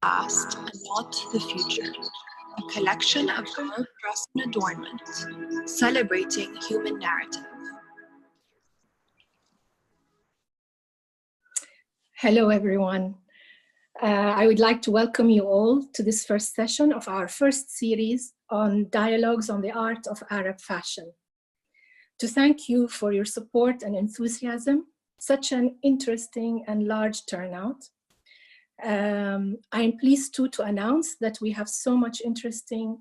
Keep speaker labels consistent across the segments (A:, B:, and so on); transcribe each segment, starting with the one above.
A: past and not the future, a collection of art, dress, and adornment, celebrating human narrative.
B: Hello, everyone. I would like to welcome you all to this first session of our first series on dialogues on the art of Arab fashion. To thank you for your support and enthusiasm, such an interesting and large turnout. I am pleased to announce that we have so much interesting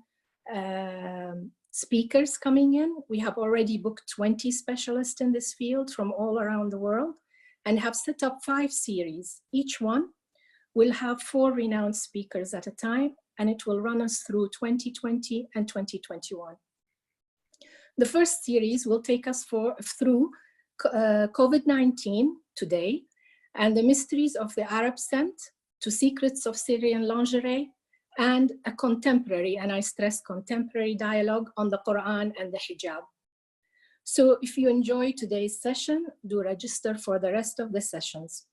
B: speakers coming in. We have already booked 20 specialists in this field from all around the world and have set up 5 series. Each one will have 4 renowned speakers at a time, and it will run us through 2020 and 2021. The first series will take us through COVID-19 today and the mysteries of the Arab scent, to secrets of Syrian lingerie, and a contemporary, and I stress contemporary, dialogue on the Quran and the hijab. So if you enjoy today's session, do register for the rest of the sessions.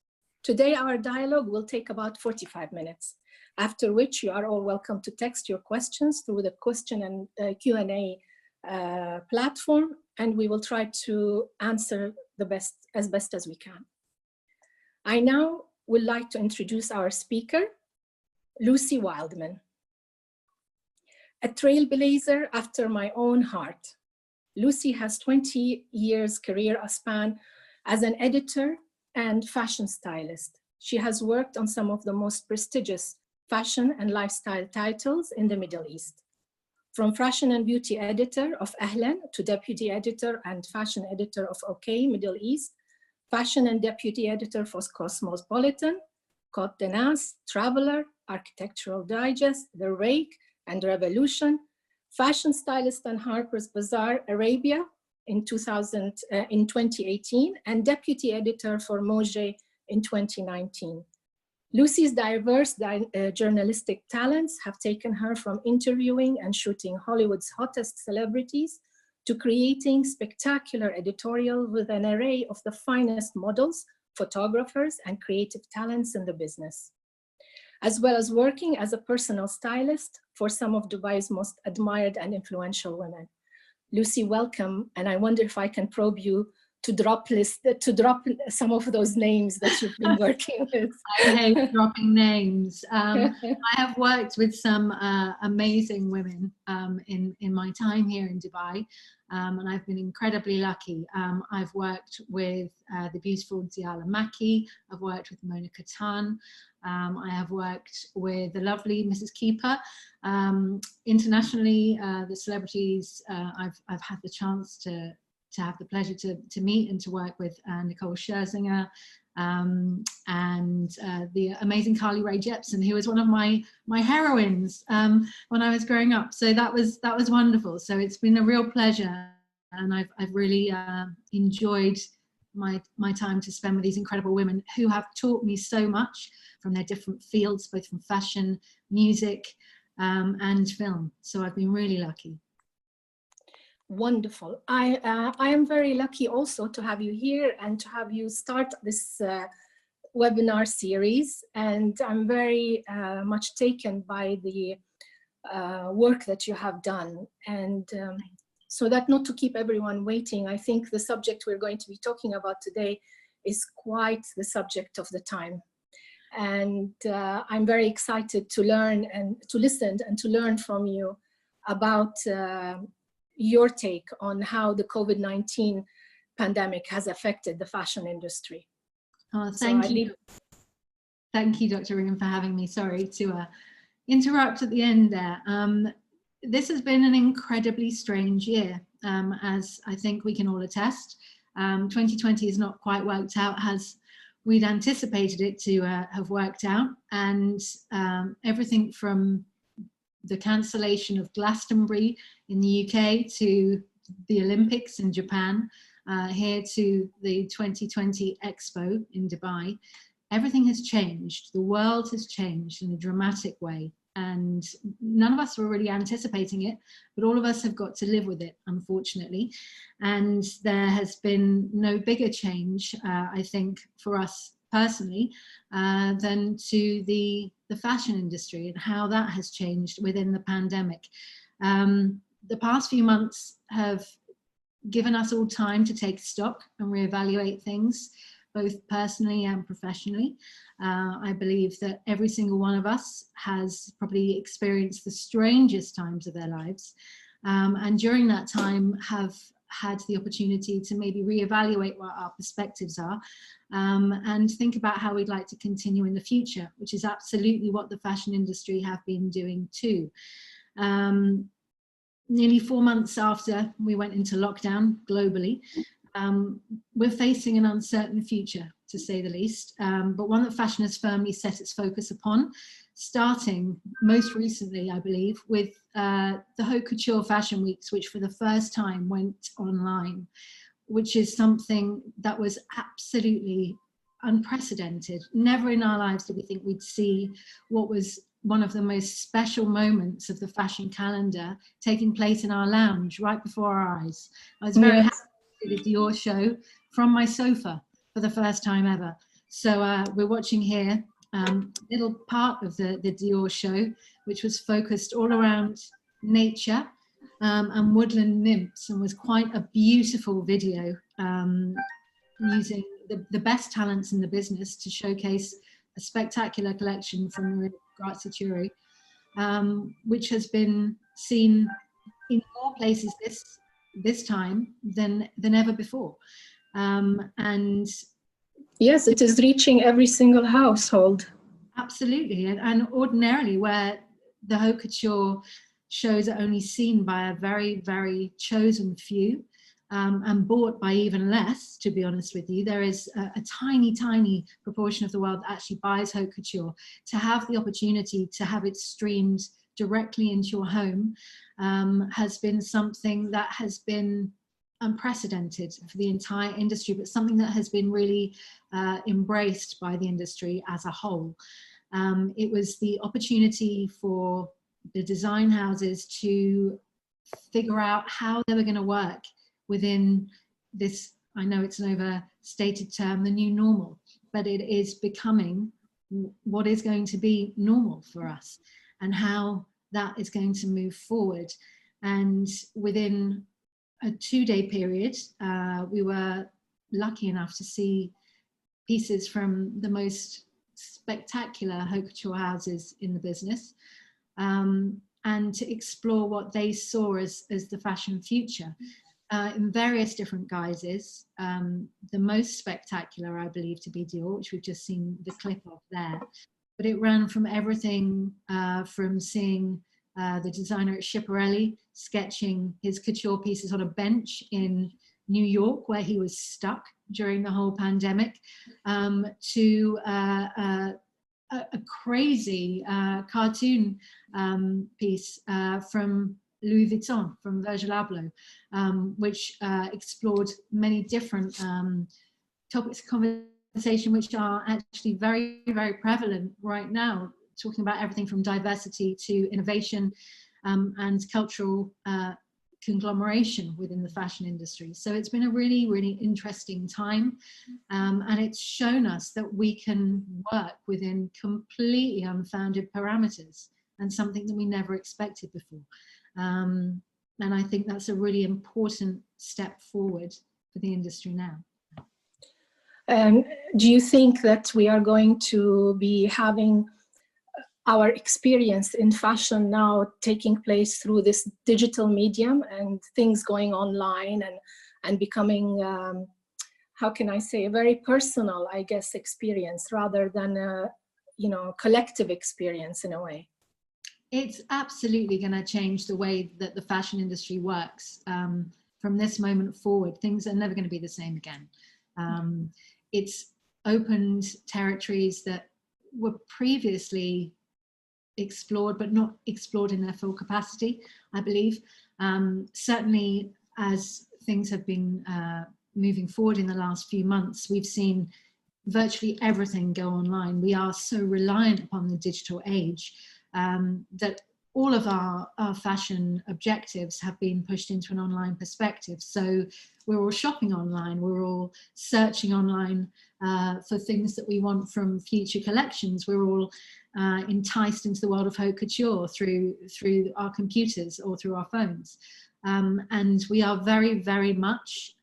B: Today, our dialogue will take about 45 minutes, after which you are all welcome to text your questions through the question and Q&A platform, and we will try to answer as best as we can. I now would like to introduce our speaker, Lucy Wildman, a trailblazer after my own heart. Lucy has 20 years career span as an editor and fashion stylist. She has worked on some of the most prestigious fashion and lifestyle titles in the Middle East. From fashion and beauty editor of Ahlan to deputy editor and fashion editor of OK Middle East, fashion and deputy editor for Cosmopolitan, Côte de Nas, Traveler, Architectural Digest, The Rake, and Revolution, fashion stylist on Harper's Bazaar Arabia in 2018, and deputy editor for Mojé in 2019. Lucy's diverse journalistic talents have taken her from interviewing and shooting Hollywood's hottest celebrities to creating spectacular editorial with an array of the finest models, photographers, and creative talents in the business, as well as working as a personal stylist for some of Dubai's most admired and influential women. Lucy, welcome, and I wonder if I can probe you to drop some of those names that you've been working with.
C: I hate dropping names. I have worked with some amazing women in my time here in Dubai, and I've been incredibly lucky. I've worked with the beautiful Diala Maki, I've worked with Mona Katan, I have worked with the lovely Mrs. Keeper. Internationally, the celebrities I've had the chance to have the pleasure to meet and to work with Nicole Scherzinger and the amazing Carly Rae Jepsen, who was one of my heroines when I was growing up. So that was wonderful. So it's been a real pleasure, and I've really enjoyed my time to spend with these incredible women who have taught me so much from their different fields, both from fashion, music, and film. So I've been really lucky.
B: Wonderful. I am very lucky also to have you here and to have you start this webinar series. And I'm very much taken by the work that you have done. And so that not to keep everyone waiting, I think the subject we're going to be talking about today is quite the subject of the time. And I'm very excited to learn and to listen and to learn from you about your take on how the COVID-19 pandemic has affected the fashion industry.
C: Oh, thank you. Thank you, Dr. Reem, for having me. Sorry to interrupt at the end there. This has been an incredibly strange year, as I think we can all attest. 2020 has not quite worked out as we'd anticipated it to have worked out, and everything from the cancellation of Glastonbury in the UK to the Olympics in Japan, here to the 2020 Expo in Dubai, everything has changed. The world has changed in a dramatic way, and none of us were really anticipating it, but all of us have got to live with it, unfortunately. And there has been no bigger change, I think, for us personally than to the fashion industry and how that has changed within the pandemic. The past few months have given us all time to take stock and reevaluate things, both personally and professionally. I believe that every single one of us has probably experienced the strangest times of their lives, and during that time have had the opportunity to maybe reevaluate what our perspectives are, and think about how we'd like to continue in the future, which is absolutely what the fashion industry have been doing too. Nearly 4 months after we went into lockdown globally, we're facing an uncertain future, to say the least, but one that fashion has firmly set its focus upon, starting most recently, I believe, with the Haute Couture Fashion Weeks, which for the first time went online, which is something that was absolutely unprecedented. Never in our lives did we think we'd see what was one of the most special moments of the fashion calendar taking place in our lounge right before our eyes. I was very happy to see the Dior show from my sofa for the first time ever. So we're watching here a little part of the Dior show, which was focused all around nature and woodland nymphs, and was quite a beautiful video using the best talents in the business to showcase a spectacular collection from the Couture, which has been seen in more places this time than ever before. And
B: yes, it is reaching every single household.
C: Absolutely, and ordinarily where the Haute Couture shows are only seen by a very, very chosen few, and bought by even less, to be honest with you. There is a tiny, tiny proportion of the world that actually buys Haute Couture. To have the opportunity to have it streamed directly into your home has been something that has been unprecedented for the entire industry, but something that has been really embraced by the industry as a whole. It was the opportunity for the design houses to figure out how they were going to work within this, I know it's an overstated term, the new normal, but it is becoming what is going to be normal for us and how that is going to move forward. And within a 2-day period, we were lucky enough to see pieces from the most spectacular Haute Couture houses in the business, and to explore what they saw as the fashion future. In various different guises. The most spectacular, I believe, to be Dior, which we've just seen the clip of there. But it ran from everything from seeing the designer at Schiaparelli sketching his couture pieces on a bench in New York, where he was stuck during the whole pandemic, to a crazy cartoon piece from Louis Vuitton, from Virgil Abloh, which explored many different topics of conversation which are actually very, very prevalent right now, talking about everything from diversity to innovation and cultural conglomeration within the fashion industry. So it's been a really, really interesting time, and it's shown us that we can work within completely unfounded parameters and something that we never expected before. And I think that's a really important step forward for the industry now.
B: Do you think that we are going to be having our experience in fashion now taking place through this digital medium and things going online and becoming, how can I say, a very personal, I guess, experience rather than a, collective experience in a way?
C: It's absolutely going to change the way that the fashion industry works. From this moment forward, things are never going to be the same again. It's opened territories that were previously explored, but not explored in their full capacity, I believe. Certainly, as things have been moving forward in the last few months, we've seen virtually everything go online. We are so reliant upon the digital age that all of our fashion objectives have been pushed into an online perspective. So we're all shopping online, we're all searching online for things that we want from future collections. We're all enticed into the world of haute couture through our computers or through our phones. And we are very, very much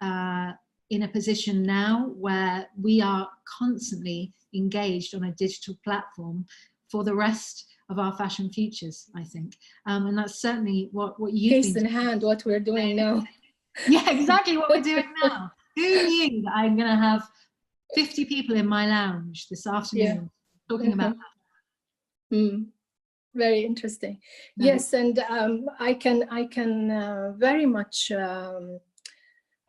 C: in a position now where we are constantly engaged on a digital platform for the rest of our fashion futures, I think. And that's certainly what you've
B: Case in hand, what we're doing now.
C: Yeah, exactly what we're doing now. Who knew that I'm going to have 50 people in my lounge this afternoon talking about that?
B: Very interesting. Yes, and I can very much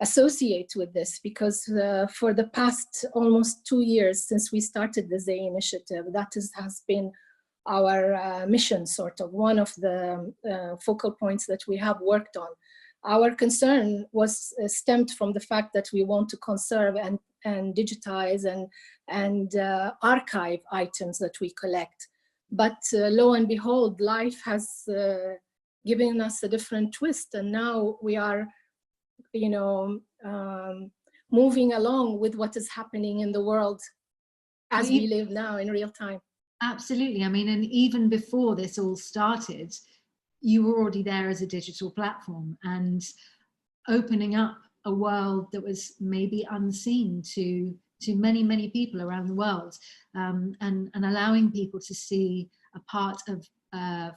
B: associate with this, because for the past almost 2 years since we started the Zay Initiative, that has been our mission, sort of one of the focal points that we have worked on. Our concern was stemmed from the fact that we want to conserve and digitize and archive items that we collect. But lo and behold, life has given us a different twist, and now we are, moving along with what is happening in the world as we live now in real time.
C: Absolutely. I mean, and even before this all started, you were already there as a digital platform and opening up a world that was maybe unseen to many, many people around the world, and allowing people to see a part of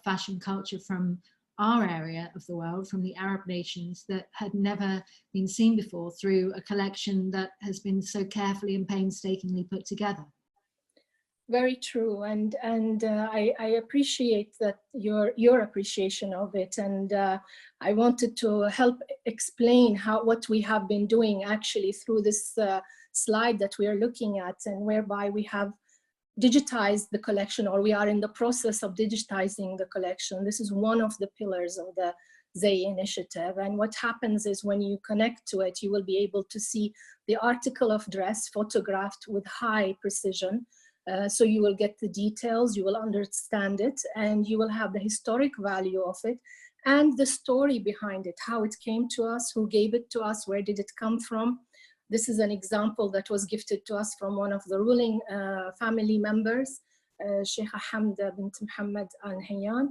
C: fashion culture from our area of the world, from the Arab nations, that had never been seen before through a collection that has been so carefully and painstakingly put together.
B: Very true, and I appreciate that your appreciation of it, and I wanted to help explain what we have been doing actually through this slide that we are looking at, and whereby we have digitized the collection, or we are in the process of digitizing the collection. This is one of the pillars of the Zay Initiative, and what happens is when you connect to it, you will be able to see the article of dress photographed with high precision. So you will get the details, you will understand it, and you will have the historic value of it and the story behind it, how it came to us, who gave it to us, where did it come from. This is an example that was gifted to us from one of the ruling family members, Sheikha Hamda bint Muhammad Al Hayyan.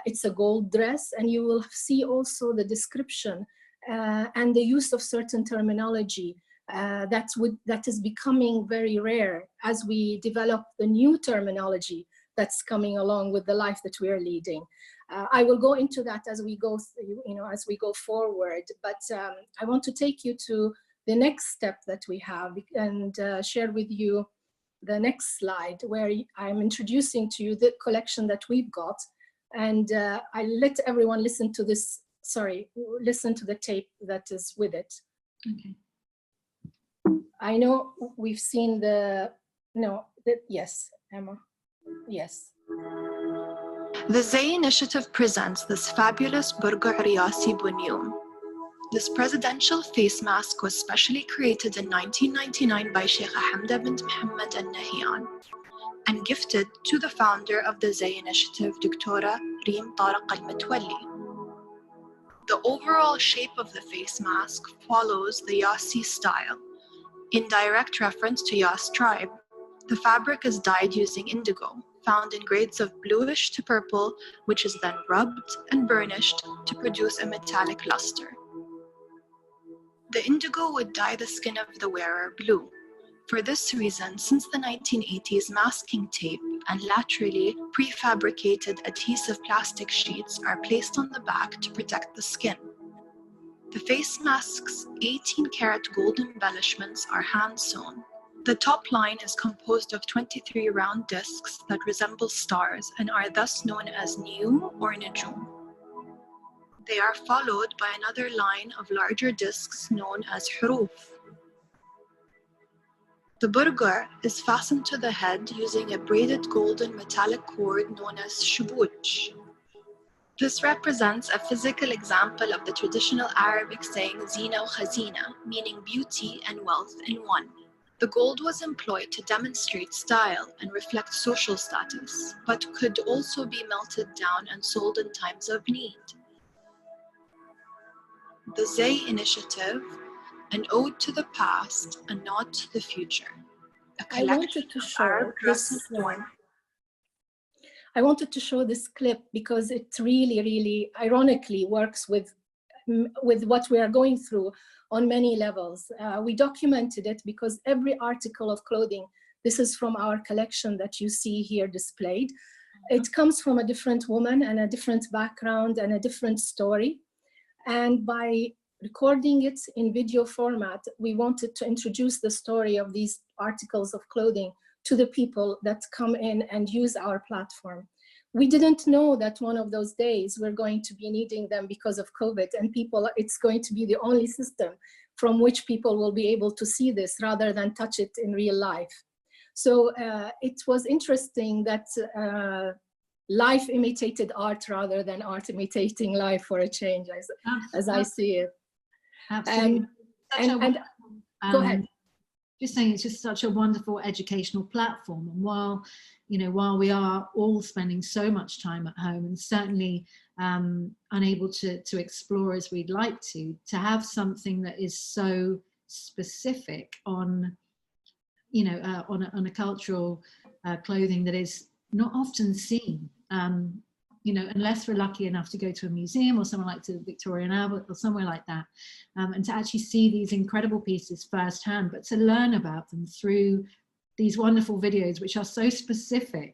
B: It's a gold dress, and you will see also the description and the use of certain terminology that is becoming very rare as we develop the new terminology that's coming along with the life that we are leading. I will go into that as we go, as we go forward. But I want to take you to the next step that we have and share with you the next slide, where I'm introducing to you the collection that we've got, and I let everyone listen to this. Sorry, listen to the tape that is with it.
C: Okay.
B: I know we've seen yes, Emma, yes.
A: The Zay Initiative presents this fabulous Burqa Riyasi Bunyum. This presidential face mask was specially created in 1999 by Sheikha Hamda bint Muhammad Al Nahyan and gifted to the founder of the Zay Initiative, Dr. Reem Al Mutwalli. The overall shape of the face mask follows the Yasi style. In direct reference to Yas tribe, the fabric is dyed using indigo, found in grades of bluish to purple, which is then rubbed and burnished to produce a metallic luster. The indigo would dye the skin of the wearer blue. For this reason, since the 1980s, masking tape and laterally prefabricated adhesive plastic sheets are placed on the back to protect the skin. The face mask's 18-karat gold embellishments are hand-sewn. The top line is composed of 23 round discs that resemble stars and are thus known as Niyum or Najum. They are followed by another line of larger discs known as Huruf. The burqa is fastened to the head using a braided golden metallic cord known as shubuj. This represents a physical example of the traditional Arabic saying zina wa khazina, meaning beauty and wealth in one. The gold was employed to demonstrate style and reflect social status, but could also be melted down and sold in times of need. The Zay Initiative, an ode to the past, a nod to the future.
B: I wanted to show this. I wanted to show this clip because it really, really ironically works with what we are going through on many levels. We documented it because every article of clothing, this is from our collection that you see here displayed, it comes from a different woman and a different background and a different story. And by recording it in video format, we wanted to introduce the story of these articles of clothing to the people that come in and use our platform. We didn't know that one of those days we're going to be needing them because of COVID, and people, it's going to be the only system from which people will be able to see this rather than touch it in real life. So it was interesting that life imitated art rather than art imitating life for a change, as I see it.
C: Absolutely.
B: And go ahead.
C: Just saying, it's just such a wonderful educational platform. And while we are all spending so much time at home and certainly unable to explore as we'd like to have something that is so specific on, on a cultural clothing that is not often seen. Unless we're lucky enough to go to a museum or somewhere like to Victoria and Albert or somewhere like that, and to actually see these incredible pieces firsthand, but to learn about them through these wonderful videos, which are so specific.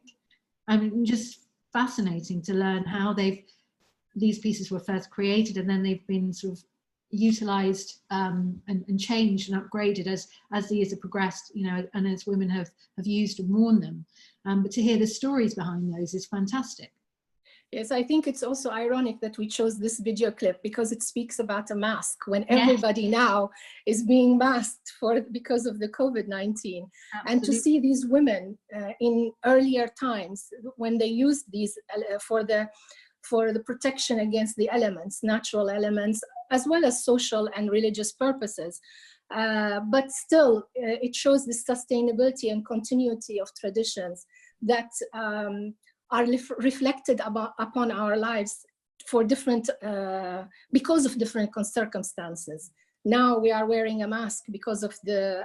C: I mean, just fascinating to learn how these pieces were first created and then they've been sort of utilized and changed and upgraded as the years have progressed, and as women have used and worn them. But to hear the stories behind those is fantastic.
B: Yes, I think it's also ironic that we chose this video clip because it speaks about a mask when everybody now is being masked because of the COVID-19. And to see these women in earlier times when they used these for the protection against the elements, natural elements, as well as social and religious purposes. But still, it shows the sustainability and continuity of traditions that are reflected upon our lives for different, because of different circumstances. Now we are wearing a mask because of the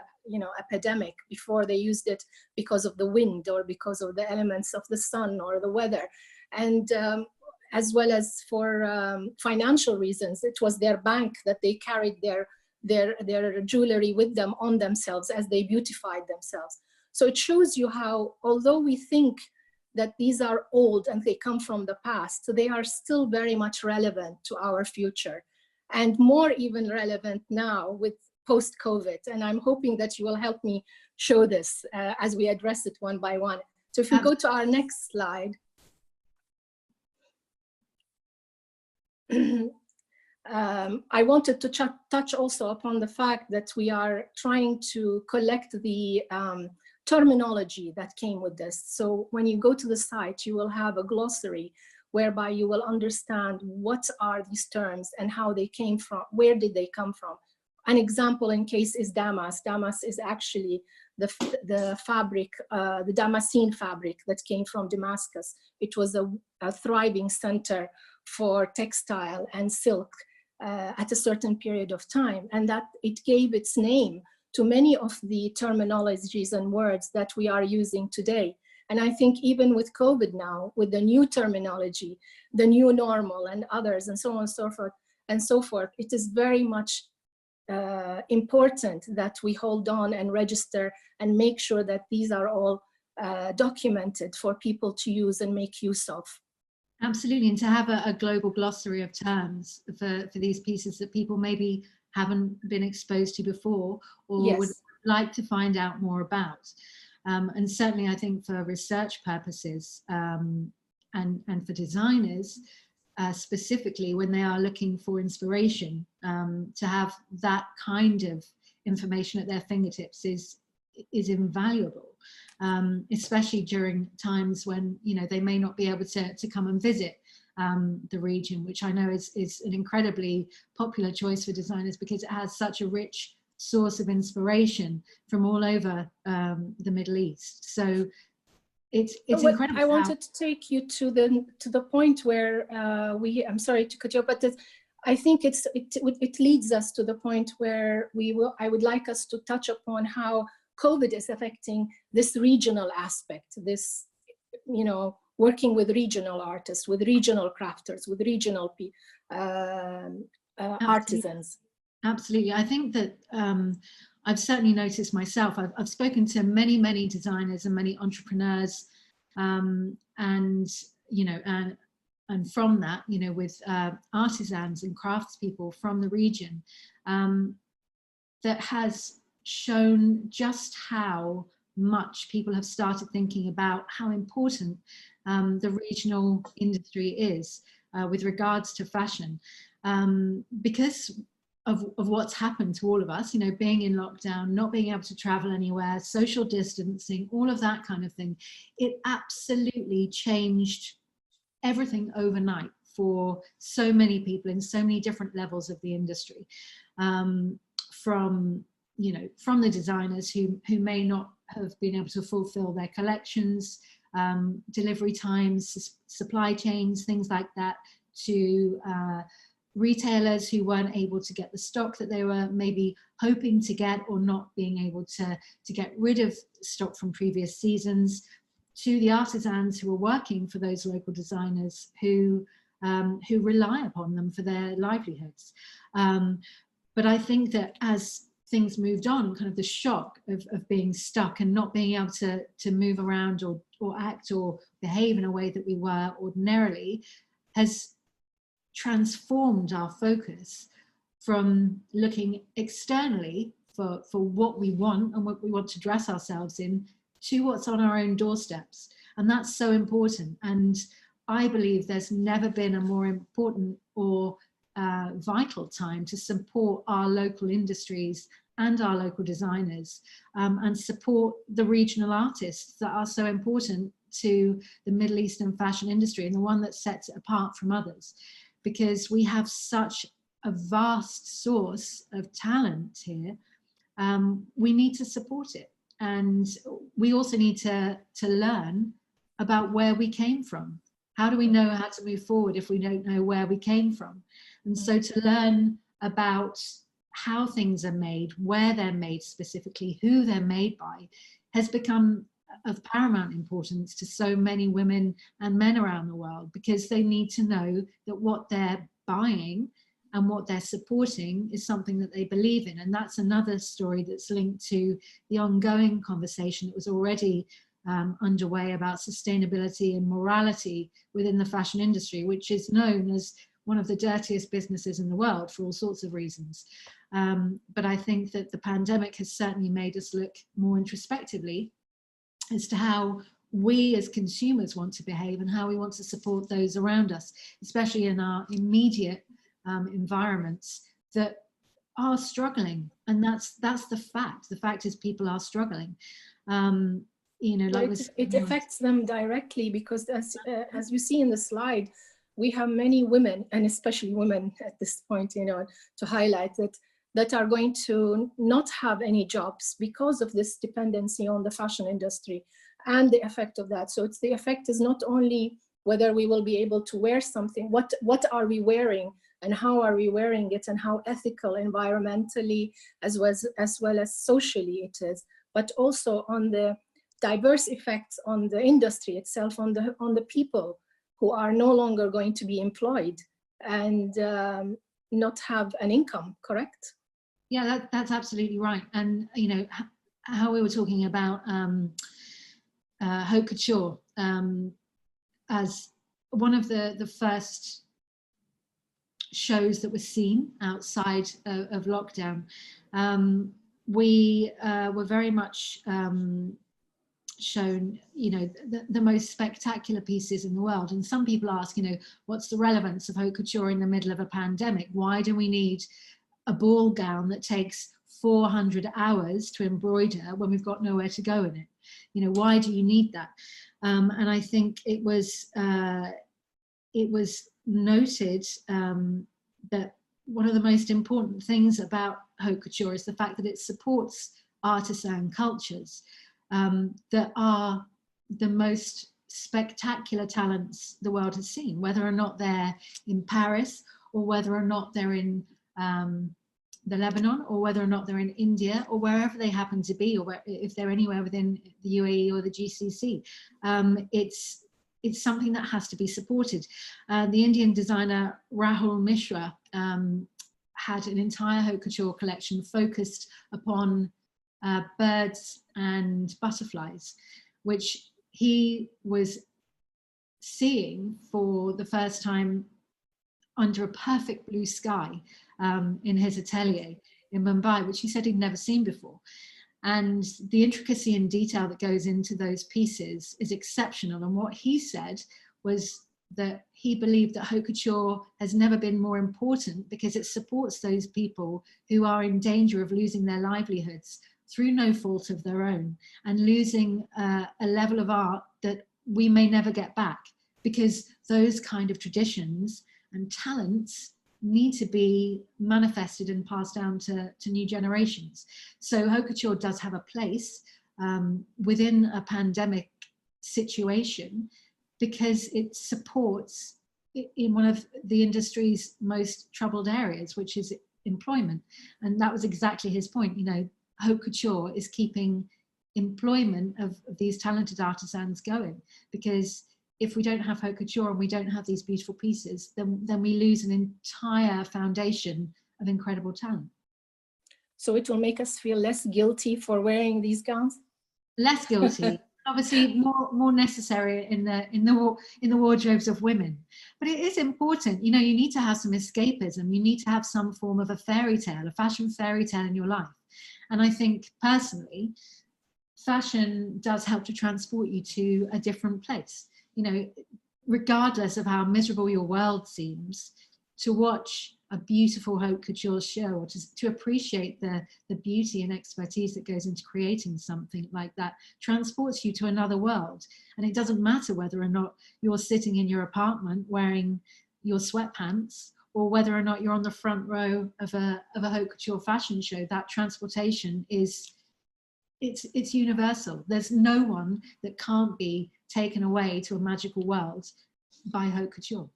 B: epidemic. Before they used it because of the wind or because of the elements of the sun or the weather. And as well as for financial reasons, it was their bank that they carried their jewelry with them on themselves as they beautified themselves. So it shows you how, although we think that these are old and they come from the past, so they are still very much relevant to our future, and more even relevant now with post-COVID. And I'm hoping that you will help me show this as we address it one by one. So if we go to our next slide. I wanted to touch also upon the fact that we are trying to collect the terminology that came with this. So when you go to the site, you will have a glossary whereby you will understand what are these terms and how they came from, where did they come from. An example in case is damas. Damas is actually the fabric, the Damascene fabric that came from Damascus. It was a thriving center for textile and silk at a certain period of time, and that it gave its name to many of the terminologies and words that we are using today. And I think even with COVID now, with the new terminology, the new normal and others and so on and so forth, it is very much important that we hold on and register and make sure that these are all documented for people to use and make use of.
C: Absolutely, and to have a global glossary of terms for these pieces that people maybe haven't been exposed to before or would like to find out more about. And certainly I think for research purposes and for designers, specifically when they are looking for inspiration, to have that kind of information at their fingertips is invaluable, especially during times when they may not be able to come and visit the region, which I know is an incredibly popular choice for designers because it has such a rich source of inspiration from all over the Middle East. So it's incredible.
B: I wanted to take you to the point where I'm sorry to cut you off, but I think it leads us to the point where I would like us to touch upon how COVID is affecting this regional aspect, this, you know, working with regional artists, with regional crafters, with regional artisans. Absolutely.
C: I think that I've certainly noticed myself, I've spoken to many designers and many entrepreneurs, and, you know, and from that, you know, with artisans and craftspeople from the region, that has shown just how much people have started thinking about how important the regional industry is with regards to fashion, because of what's happened to all of us, you know, being in lockdown, not being able to travel anywhere, social distancing, all of that kind of thing. It absolutely changed everything overnight for so many people in so many different levels of the industry, from, you know, from the designers who may not have been able to fulfill their collections, delivery times, supply chains, things like that, to retailers who weren't able to get the stock that they were maybe hoping to get, or not being able to get rid of stock from previous seasons, to the artisans who are working for those local designers who rely upon them for their livelihoods. But I think that as things moved on, kind of the shock of being stuck and not being able to move around or act or behave in a way that we were ordinarily, has transformed our focus from looking externally for what we want and what we want to dress ourselves in, to what's on our own doorsteps. And that's so important. And I believe there's never been a more important or vital time to support our local industries and our local designers, and support the regional artists that are so important to the Middle Eastern fashion industry, and the one that sets it apart from others, because we have such a vast source of talent here. We need to support it, and we also need to learn about where we came from. How do we know how to move forward if we don't know where we came from? And so to learn about how things are made, where they're made specifically, who they're made by, has become of paramount importance to so many women and men around the world, because they need to know that what they're buying and what they're supporting is something that they believe in. And that's another story that's linked to the ongoing conversation that was already underway about sustainability and morality within the fashion industry, which is known as one of the dirtiest businesses in the world for all sorts of reasons. But I think that the pandemic has certainly made us look more introspectively as to how we as consumers want to behave and how we want to support those around us, especially in our immediate environments that are struggling. And that's the fact. The fact is people are struggling. You know, like
B: it affects them directly, because as you see in the slide, we have many women, and especially women at this point, you know, to highlight that are going to not have any jobs because of this dependency on the fashion industry and the effect of that. So the effect is not only whether we will be able to wear something, what are we wearing and how are we wearing it, and how ethical, environmentally, as well as socially it is, but also on the diverse effects on the industry itself, on the people who are no longer going to be employed and not have an income, correct?
C: Yeah, that's absolutely right. And, you know, how we were talking about haute couture as one of the first shows that was seen outside of lockdown. We were very much shown, you know, the most spectacular pieces in the world. And some people ask, you know, what's the relevance of haute couture in the middle of a pandemic? Why do we need a ball gown that takes 400 hours to embroider when we've got nowhere to go in it? You know, why do you need that? And I think it was noted that one of the most important things about haute couture is the fact that it supports artisan cultures that are the most spectacular talents the world has seen, whether or not they're in Paris, or whether or not they're in the Lebanon, or whether or not they're in India, or wherever they happen to be, or if they're anywhere within the UAE or the GCC. It's something that has to be supported. The Indian designer Rahul Mishra had an entire haute couture collection focused upon birds and butterflies, which he was seeing for the first time under a perfect blue sky in his atelier in Mumbai, which he said he'd never seen before. And the intricacy and detail that goes into those pieces is exceptional. And what he said was that he believed that haute couture has never been more important because it supports those people who are in danger of losing their livelihoods through no fault of their own, and losing a level of art that we may never get back, because those kind of traditions and talents need to be manifested and passed down to new generations. So haute couture does have a place within a pandemic situation, because it supports in one of the industry's most troubled areas, which is employment. And that was exactly his point. You know, haute couture is keeping employment of these talented artisans going, because if we don't have haute couture and we don't have these beautiful pieces, then we lose an entire foundation of incredible talent. So
B: it will make us feel less guilty for wearing these gowns?
C: Less guilty. Obviously more necessary in the wardrobes of women. But it is important, you know, you need to have some escapism. You need to have some form of a fairy tale, a fashion fairy tale in your life. And I think personally, fashion does help to transport you to a different place. You know, regardless of how miserable your world seems, to watch a beautiful haute couture show, or to appreciate the beauty and expertise that goes into creating something like that, transports you to another world. And it doesn't matter whether or not you're sitting in your apartment wearing your sweatpants, or whether or not you're on the front row of a haute couture fashion show. That transportation is, it's universal. There's no one that can't be taken away to a magical world by haute couture.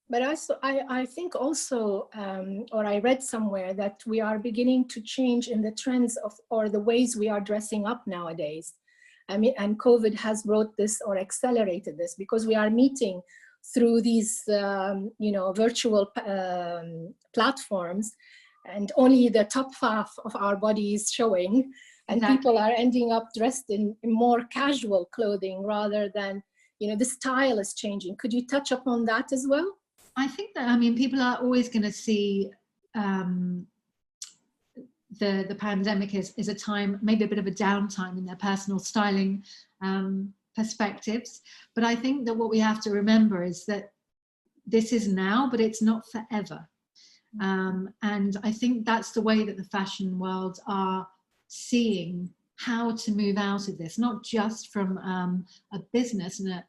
B: But I think also, or I read somewhere, that we are beginning to change in the trends of, or the ways we are dressing up nowadays. I mean, and COVID has brought this or accelerated this, because we are meeting through these, you know, virtual platforms, and only the top half of our body is showing. And exactly. People are ending up dressed in more casual clothing rather than, you know, the style is changing. Could you touch upon that as well?
C: I think that, I mean, people are always going to see the pandemic is a time, maybe a bit of a downtime in their personal styling perspectives. But I think that what we have to remember is that this is now, but it's not forever. And I think that's the way that the fashion world are seeing how to move out of this, not just from a business and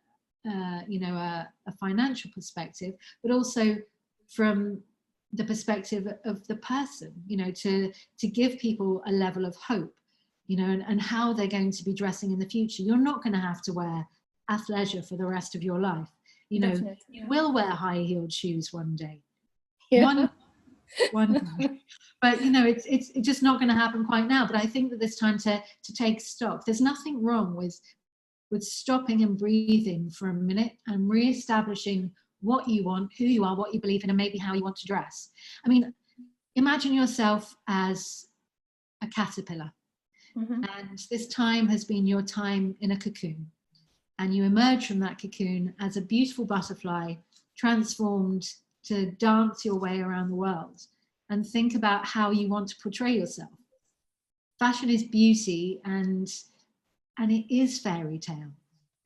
C: a financial perspective, but also from the perspective of the person, you know, to give people a level of hope, you know, and how they're going to be dressing in the future. You're not going to have to wear athleisure for the rest of your life. You know, definitely. You will wear high-heeled shoes one day. Yeah. One day. But you know, it's just not going to happen quite now. But I think that it's time to take stock. There's nothing wrong with stopping and breathing for a minute and re-establishing what you want, who you are, what you believe in, and maybe how you want to dress. I mean, imagine yourself as a caterpillar. Mm-hmm. And this time has been your time in a cocoon. And you emerge from that cocoon as a beautiful butterfly, transformed to dance your way around the world, and think about how you want to portray yourself. Fashion is beauty, and it is fairy tale.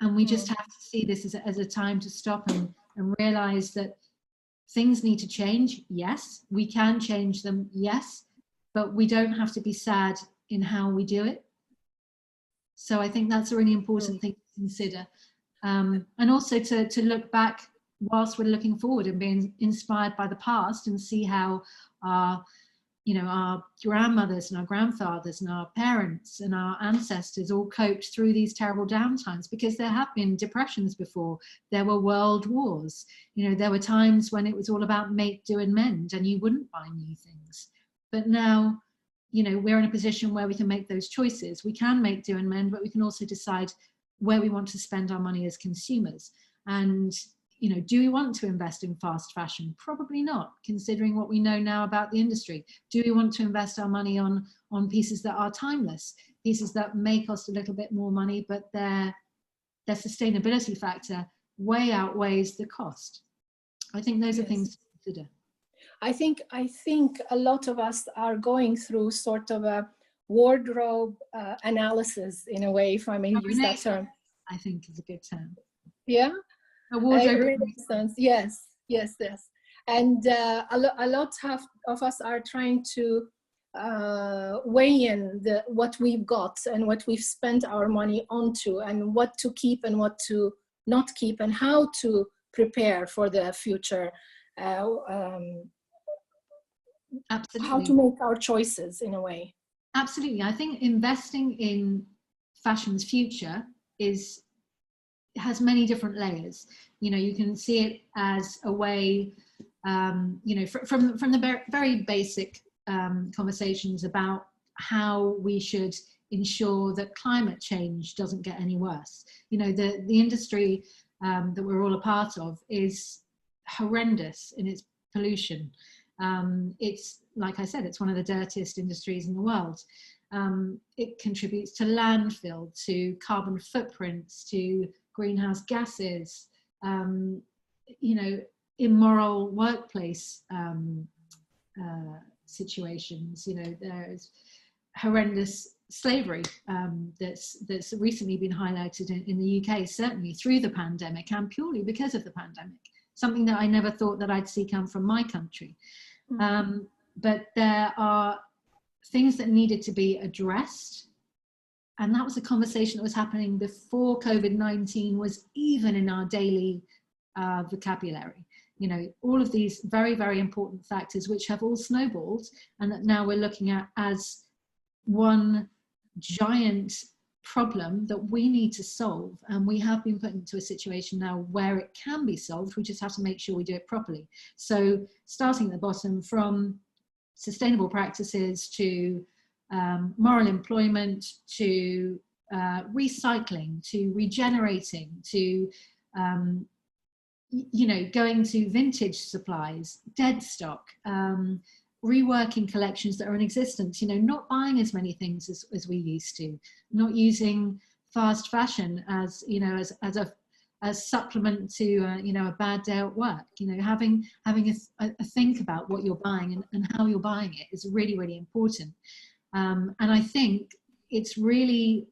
C: And we just have to see this as a time to stop and realize that things need to change. Yes, we can change them. Yes, but we don't have to be sad in how we do it. So I think that's a really important thing to consider. And also to look back whilst we're looking forward and being inspired by the past, and see how our you know, our grandmothers and our grandfathers and our parents and our ancestors all coped through these terrible downtimes, because there have been depressions before. There were world wars. You know, there were times when it was all about make, do and mend, and you wouldn't buy new things. But now, you know, we're in a position where we can make those choices. We can make do and mend, but we can also decide where we want to spend our money as consumers. And, you know, do we want to invest in fast fashion? Probably not, considering what we know now about the industry. Do we want to invest our money on pieces that are timeless, pieces that may cost a little bit more money, but their sustainability factor way outweighs the cost? I think those are things to consider.
B: I think a lot of us are going through sort of a wardrobe analysis, in a way, if I may use that term.
C: I think is a good term.
B: Yeah.
C: A wardrobe
B: renaissance. Yes. And a lot of us are trying to weigh in what we've got and what we've spent our money onto, and what to keep and what to not keep, and how to prepare for the future.
C: Absolutely.
B: How to make our choices, in a way.
C: Absolutely. I think investing in fashion's future has many different layers. You know, you can see it as a way, you know, from the very basic conversations about how we should ensure that climate change doesn't get any worse. You know, the industry that we're all a part of is horrendous in its pollution. It's, like I said, it's one of the dirtiest industries in the world. It contributes to landfill, to carbon footprints, to greenhouse gases, you know, immoral workplace situations. You know, there's horrendous slavery that's recently been highlighted in the UK, certainly through the pandemic and purely because of the pandemic. Something that I never thought that I'd see come from my country. But there are things that needed to be addressed. And that was a conversation that was happening before COVID-19 was even in our daily vocabulary. You know, all of these very, very important factors which have all snowballed, and that now we're looking at as one giant problem that we need to solve. And we have been put into a situation now where it can be solved. We just have to make sure we do it properly. So starting at the bottom, from sustainable practices to moral employment, to recycling, to regenerating, to you know, going to vintage supplies, dead stock, reworking collections that are in existence, you know, not buying as many things as we used to, not using fast fashion as, you know, as supplement to, you know, a bad day at work. You know, having a think about what you're buying and how you're buying it is really, really important. And I think it's really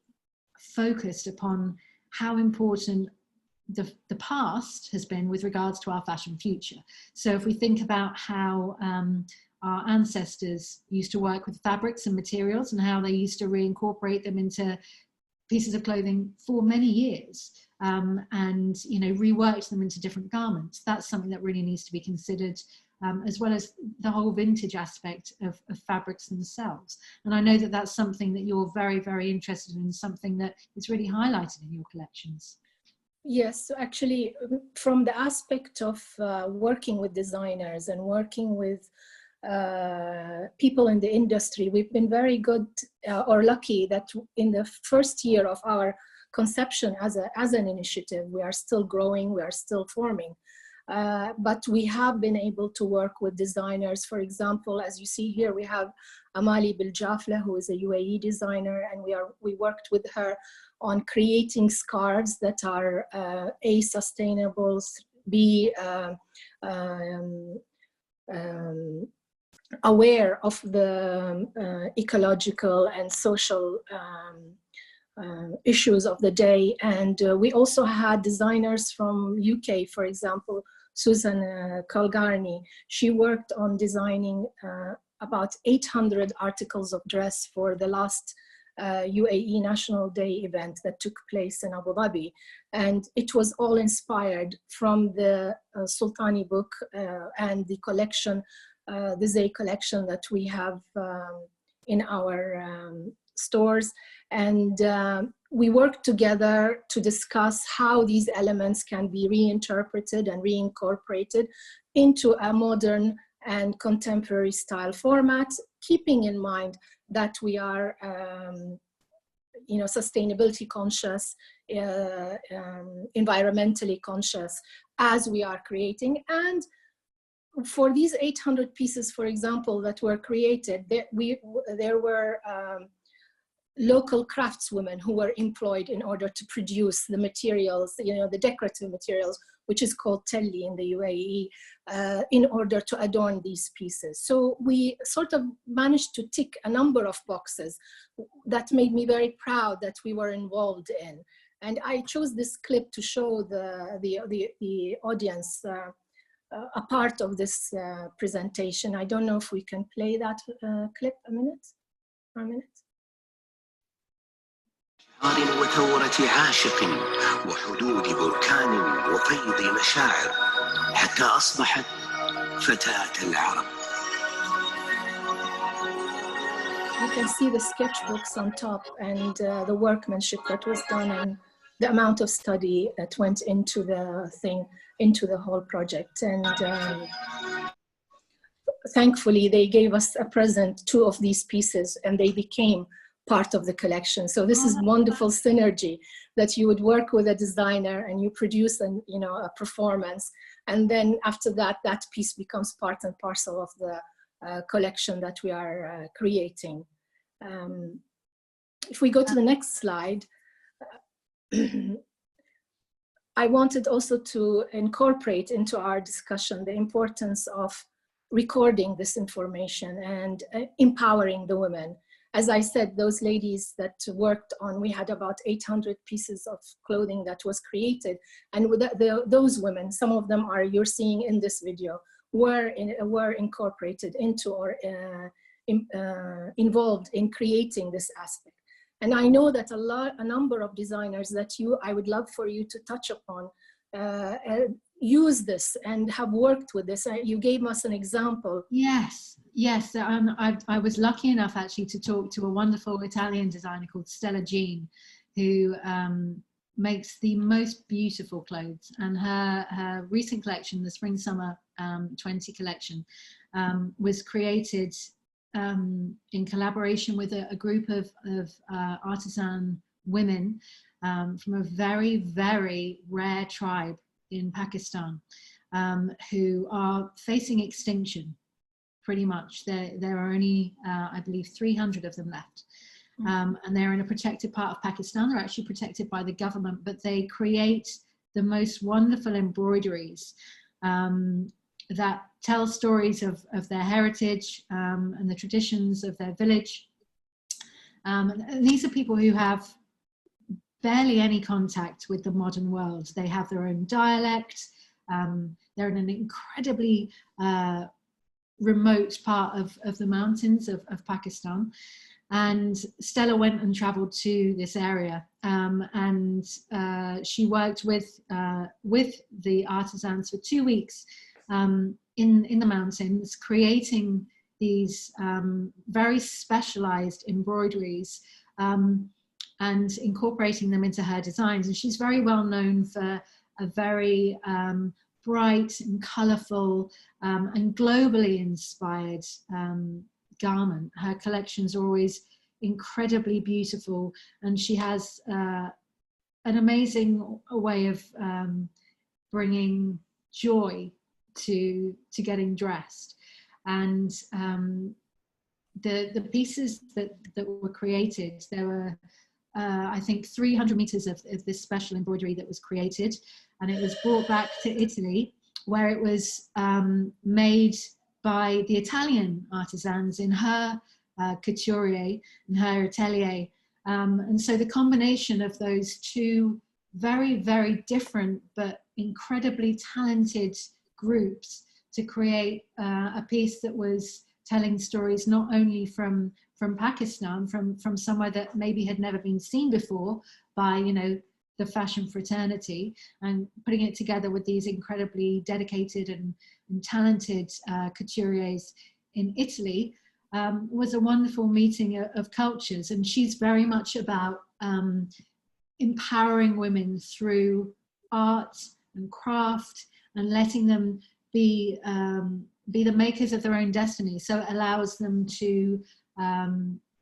C: focused upon how important the past has been with regards to our fashion future. So if we think about how our ancestors used to work with fabrics and materials, and how they used to reincorporate them into pieces of clothing for many years, and, you know, reworked them into different garments, that's something that really needs to be considered, as well as the whole vintage aspect of fabrics themselves. And I know that that's something that you're very, very interested in, something that is really highlighted in your collections.
B: Yes, so actually, from the aspect of working with designers and working with people in the industry, we've been very good or lucky that in the first year of our conception as an initiative, we are still growing, we are still forming. But we have been able to work with designers. For example, as you see here, we have Amali Biljafla, who is a UAE designer, and we worked with her on creating scarves that are A, sustainable, B, aware of the ecological and social issues of the day. And we also had designers from UK, for example, Susan Kulgarni. She worked on designing about 800 articles of dress for the last UAE National Day event that took place in Abu Dhabi. And it was all inspired from the Sultani book and the collection the Zay collection that we have in our stores. And we worked together to discuss how these elements can be reinterpreted and reincorporated into a modern and contemporary style format, keeping in mind that we are sustainability conscious, environmentally conscious as we are creating. And for these 800 pieces, for example, that were created, there were local craftswomen who were employed in order to produce the materials, the decorative materials, which is called telli in the UAE, in order to adorn these pieces. So we sort of managed to tick a number of boxes that made me very proud that we were involved in. And I chose this clip to show the audience a part of this presentation. I don't know if we can play that clip for a minute.
D: وثورة عاشق وحدود بركان وفيض مشاعر حتى أصبحت فتاة العرب.
B: You can see the sketchbooks on top and the workmanship that was done and the amount of study that went into the whole project. And thankfully, they gave us a present, 2 of these pieces, and they became part of the collection. So this is wonderful synergy, that you would work with a designer and you produce a performance, and then after that, that piece becomes part and parcel of the collection that we are creating. If we go to the next slide, I wanted also to incorporate into our discussion the importance of recording this information and empowering the women. As I said, those ladies that worked on, we had about 800 pieces of clothing that was created. And with those women, some of them you're seeing in this video, were incorporated into or involved in creating this aspect. And I know that a number of designers that I would love for you to touch upon, use this and have worked with this. You gave us an example.
C: Yes. I was lucky enough actually to talk to a wonderful Italian designer called Stella Jean, who makes the most beautiful clothes. And her recent collection, the Spring Summer 20 collection, was created in collaboration with a group of artisan women from a very, very rare tribe in Pakistan, who are facing extinction, pretty much. There are only, I believe, 300 of them left. And they're in a protected part of Pakistan. They're actually protected by the government, but they create the most wonderful embroideries that tell stories of their heritage and the traditions of their village. And these are people who have barely any contact with the modern world. They have their own dialect. They're in an incredibly remote part of the mountains of Pakistan. And Stella went and traveled to this area, and she worked with the artisans for 2 weeks in the mountains, creating these very specialized embroideries and incorporating them into her designs. And she's very well known for a very bright and colorful and globally inspired garment. Her collections are always incredibly beautiful, and she has an amazing way of bringing joy to getting dressed. And the pieces that were created, there were I think 300 meters of this special embroidery that was created, and it was brought back to Italy, where it was made by the Italian artisans in her couturier, in her atelier. And so the combination of those two very, very different but incredibly talented groups to create a piece that was telling stories not only from Pakistan, from somewhere that maybe had never been seen before by, you know, the fashion fraternity, and putting it together with these incredibly dedicated and talented couturiers in Italy, was a wonderful meeting of cultures. And she's very much about empowering women through art and craft and letting them be the makers of their own destiny. So it allows them to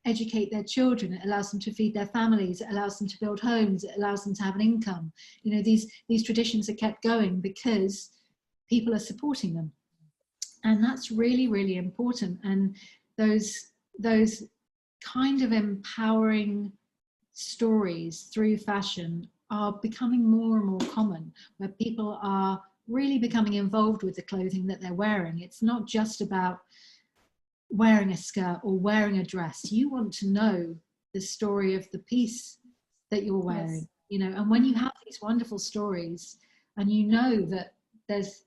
C: educate their children, it allows them to feed their families, it allows them to build homes, it allows them to have an income. You know, these traditions are kept going because people are supporting them. And that's really, really important. And those kind of empowering stories through fashion are becoming more and more common, where people are really becoming involved with the clothing that they're wearing. It's not just about wearing a skirt or wearing a dress. You want to know the story of the piece that you're wearing. Yes. You know, and when you have these wonderful stories and you know that there's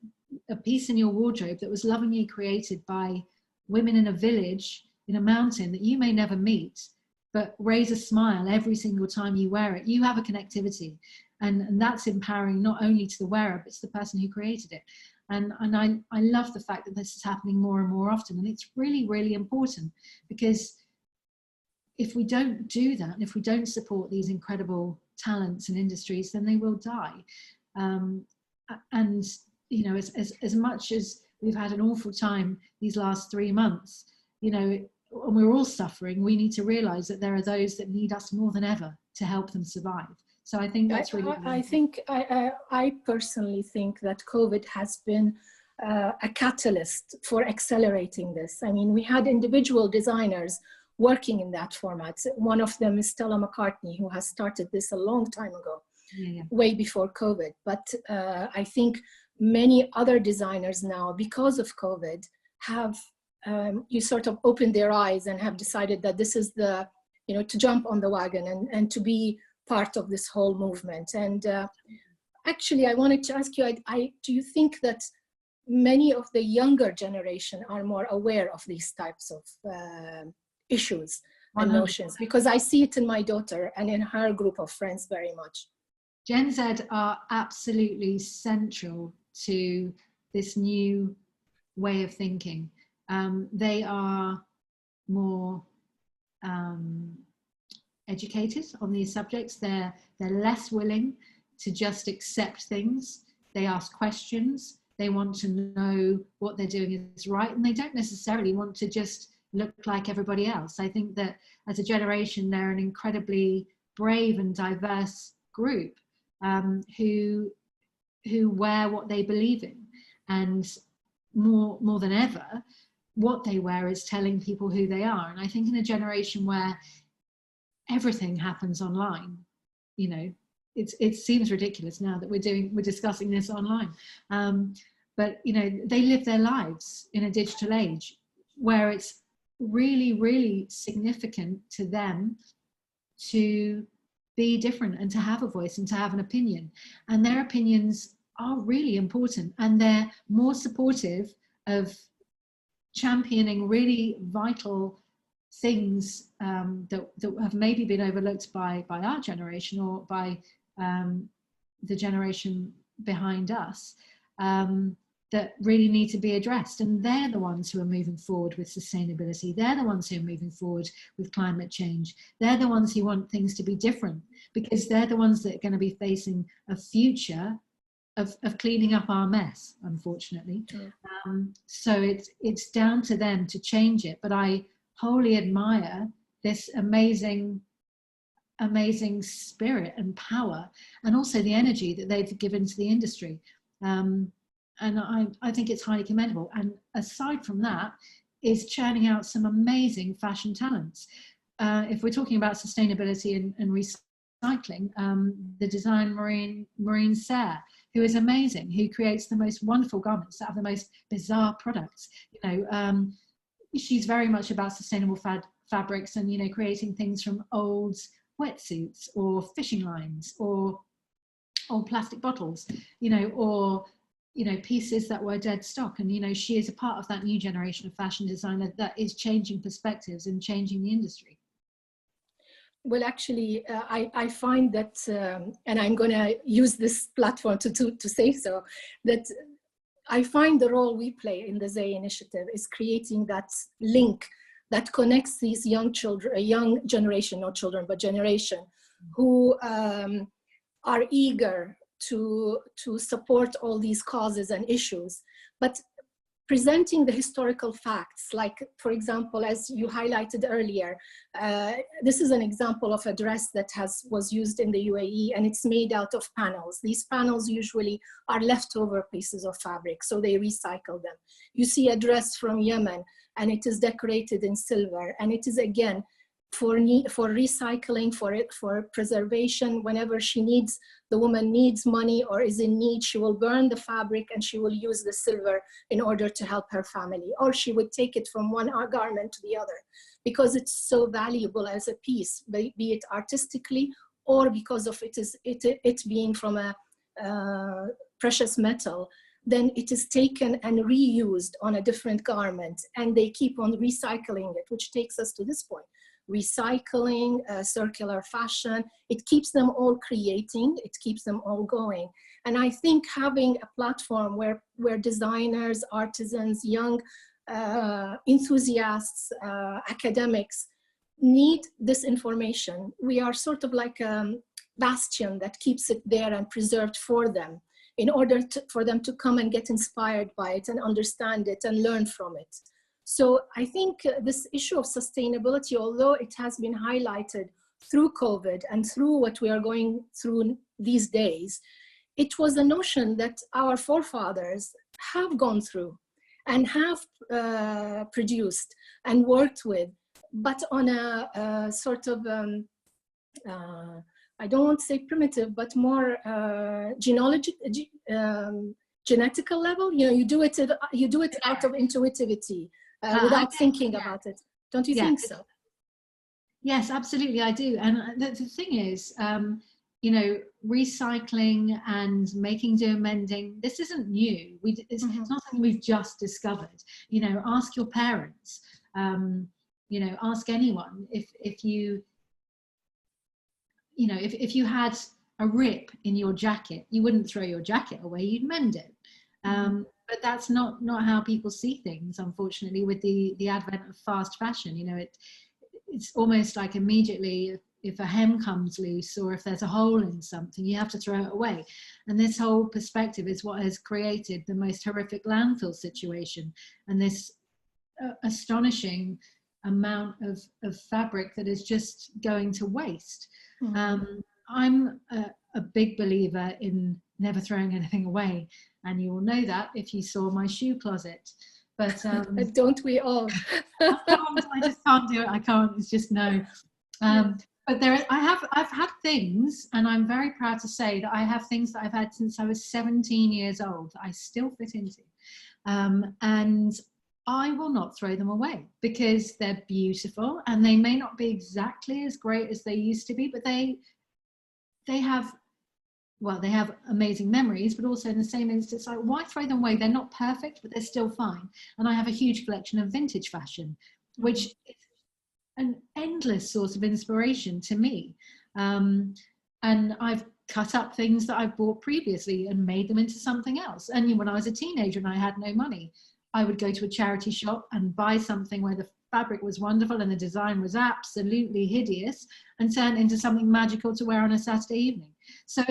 C: a piece in your wardrobe that was lovingly created by women in a village in a mountain that you may never meet, but raise a smile every single time you wear it, you have a connectivity. And that's empowering not only to the wearer, but to the person who created it. And I love the fact that this is happening more and more often. And it's really, really important, because if we don't do that, and if we don't support these incredible talents and industries, then they will die. And, you know, as much as we've had an awful time these last 3 months, you know, and we're all suffering, we need to realize that there are those that need us more than ever to help them survive. So I think that's really
B: I personally think that COVID has been a catalyst for accelerating this. I mean, we had individual designers working in that format. One of them is Stella McCartney, who has started this a long time ago, way before COVID. But I think many other designers now, because of COVID, have you sort of opened their eyes and have decided that this is the, you know, to jump on the wagon and to be part of this whole movement. And actually, I wanted to ask you, do you think that many of the younger generation are more aware of these types of issues and notions? Because I see it in my daughter and in her group of friends very much.
C: Gen Z are absolutely central to this new way of thinking. They are more educated on these subjects. They're less willing to just accept things. They ask questions. They want to know what they're doing is right, and they don't necessarily want to just look like everybody else. I think that as a generation, they're an incredibly brave and diverse group who wear what they believe in, and more than ever, what they wear is telling people who they are. And I think in a generation where everything happens online, you know, it seems ridiculous now that we're discussing this online, but you know, they live their lives in a digital age where it's really, really significant to them to be different and to have a voice and to have an opinion, and their opinions are really important, and they're more supportive of championing really vital things that have maybe been overlooked by our generation or by the generation behind us, that really need to be addressed. And they're the ones who are moving forward with sustainability. They're the ones who are moving forward with climate change. They're the ones who want things to be different, because they're the ones that are going to be facing a future of cleaning up our mess, unfortunately. So it's down to them to change it. But I wholly admire this amazing spirit and power, and also the energy that they've given to the industry. And I think it's highly commendable. And aside from that, is churning out some amazing fashion talents. If we're talking about sustainability and recycling, the design Marine Sayre, who is amazing, who creates the most wonderful garments that have the most bizarre products. You know, she's very much about sustainable fabrics and, you know, creating things from old wetsuits or fishing lines or plastic bottles, you know, or, you know, pieces that were dead stock. And, you know, she is a part of that new generation of fashion designer that is changing perspectives and changing the industry.
B: Well, actually, I find that, and I'm going to use this platform to say so, that I find the role we play in the Zay Initiative is creating that link that connects these young children, a young generation, not children, but generation, who are eager to support all these causes and issues, but presenting the historical facts, like, for example, as you highlighted earlier, this is an example of a dress that was used in the UAE, and it's made out of panels. These panels usually are leftover pieces of fabric, so they recycle them. You see a dress from Yemen, and it is decorated in silver, and it is, again, for recycling, for preservation. Whenever the woman needs money or is in need, she will burn the fabric and she will use the silver in order to help her family, or she would take it from one garment to the other because it's so valuable as a piece, be it artistically or because of it being from a precious metal. Then it is taken and reused on a different garment, and they keep on recycling it, which takes us to this point. Recycling, circular fashion, it keeps them all creating, it keeps them all going. And I think having a platform where designers, artisans, young enthusiasts, academics need this information. We are sort of like a bastion that keeps it there and preserved for them in order for them to come and get inspired by it and understand it and learn from it. So I think this issue of sustainability, although it has been highlighted through COVID and through what we are going through these days, it was a notion that our forefathers have gone through and have produced and worked with, but on a sort of, I don't want to say primitive, but more genetical level. You know, you do it out of intuitivity. Without thinking about it. Don't you think so?
C: Yes, absolutely, I do. And the thing is, you know, recycling and making do and mending, this isn't new. It's not something we've just discovered. You know, ask your parents, you know, ask anyone. If you know, if you had a rip in your jacket, you wouldn't throw your jacket away, you'd mend it. But that's not how people see things, unfortunately, with the advent of fast fashion. You know, it's almost like immediately if a hem comes loose or if there's a hole in something, you have to throw it away. And this whole perspective is what has created the most horrific landfill situation and this astonishing amount of fabric that is just going to waste. I'm a big believer in never throwing anything away, and you will know that if you saw my shoe closet. But
B: don't we all?
C: I just can't do it. I can't. It's just no. But I've had things, and I'm very proud to say that I have things that I've had since I was 17 years old that I still fit into, and I will not throw them away because they're beautiful, and they may not be exactly as great as they used to be, but they have amazing memories, but also in the same instance, like, why throw them away? They're not perfect, but they're still fine. And I have a huge collection of vintage fashion, which is an endless source of inspiration to me. And I've cut up things that I've bought previously and made them into something else. And when I was a teenager and I had no money, I would go to a charity shop and buy something where the fabric was wonderful and the design was absolutely hideous and turn it into something magical to wear on a Saturday evening. So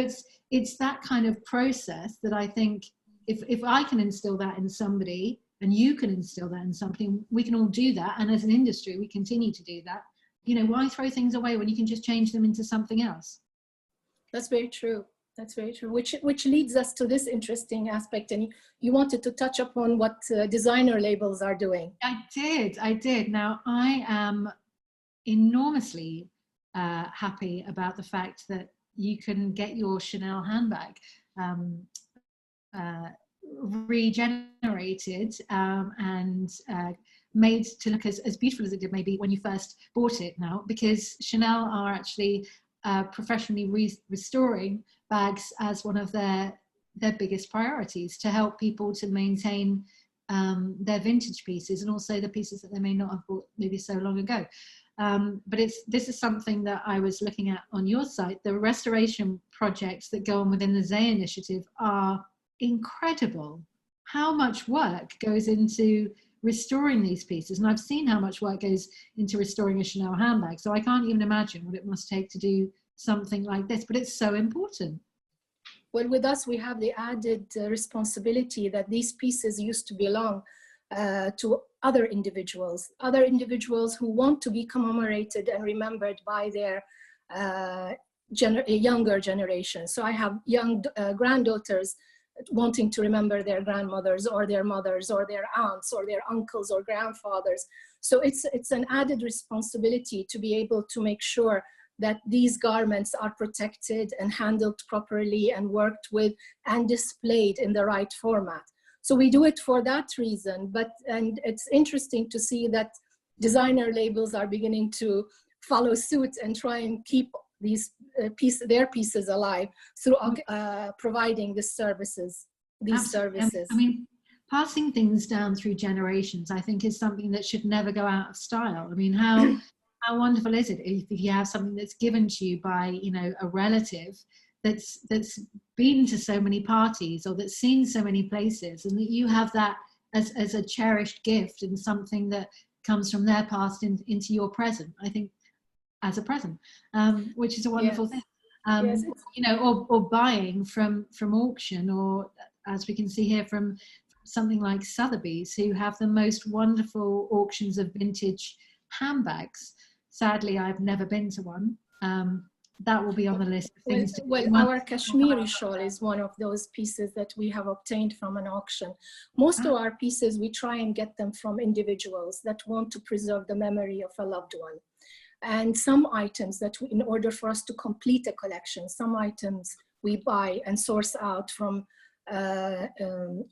C: it's that kind of process that I think if I can instill that in somebody and you can instill that in something, we can all do that. And as an industry, we continue to do that. You know, why throw things away when you can just change them into something else?
B: That's very true. That's very true, which leads us to this interesting aspect. And you wanted to touch upon what designer labels are doing.
C: I did. Now, I am enormously happy about the fact that you can get your Chanel handbag regenerated and made to look as beautiful as it did maybe when you first bought it now, because Chanel are actually professionally restoring bags as one of their biggest priorities to help people to maintain their vintage pieces and also the pieces that they may not have bought maybe so long ago. But this is something that I was looking at on your site. The restoration projects that go on within the Zay Initiative are incredible. How much work goes into restoring these pieces? And I've seen how much work goes into restoring a Chanel handbag. So I can't even imagine what it must take to do something like this, but it's so important.
B: Well, with us, we have the added responsibility that these pieces used to belong to other individuals who want to be commemorated and remembered by their younger generation. So I have young granddaughters wanting to remember their grandmothers or their mothers or their aunts or their uncles or grandfathers. So it's an added responsibility to be able to make sure that these garments are protected and handled properly and worked with and displayed in the right format. So we do it for that reason, and it's interesting to see that designer labels are beginning to follow suit and try and keep these their pieces alive through providing these services.
C: I mean, passing things down through generations, I think, is something that should never go out of style. I mean, how wonderful is it if you have something that's given to you by, you know, a relative that's been to so many parties or that's seen so many places, and that you have that as a cherished gift and something that comes from their past into your present. I think as a present, which is a wonderful thing.
B: Yes.
C: You know, or buying from auction, or as we can see here from something like Sotheby's, who have the most wonderful auctions of vintage handbags. Sadly, I've never been to one. That will be on the list of things to do.
B: Well, our Kashmiri shawl is one of those pieces that we have obtained from an auction. Most of our pieces, we try and get them from individuals that want to preserve the memory of a loved one. And some items that in order for us to complete a collection, some items we buy and source out from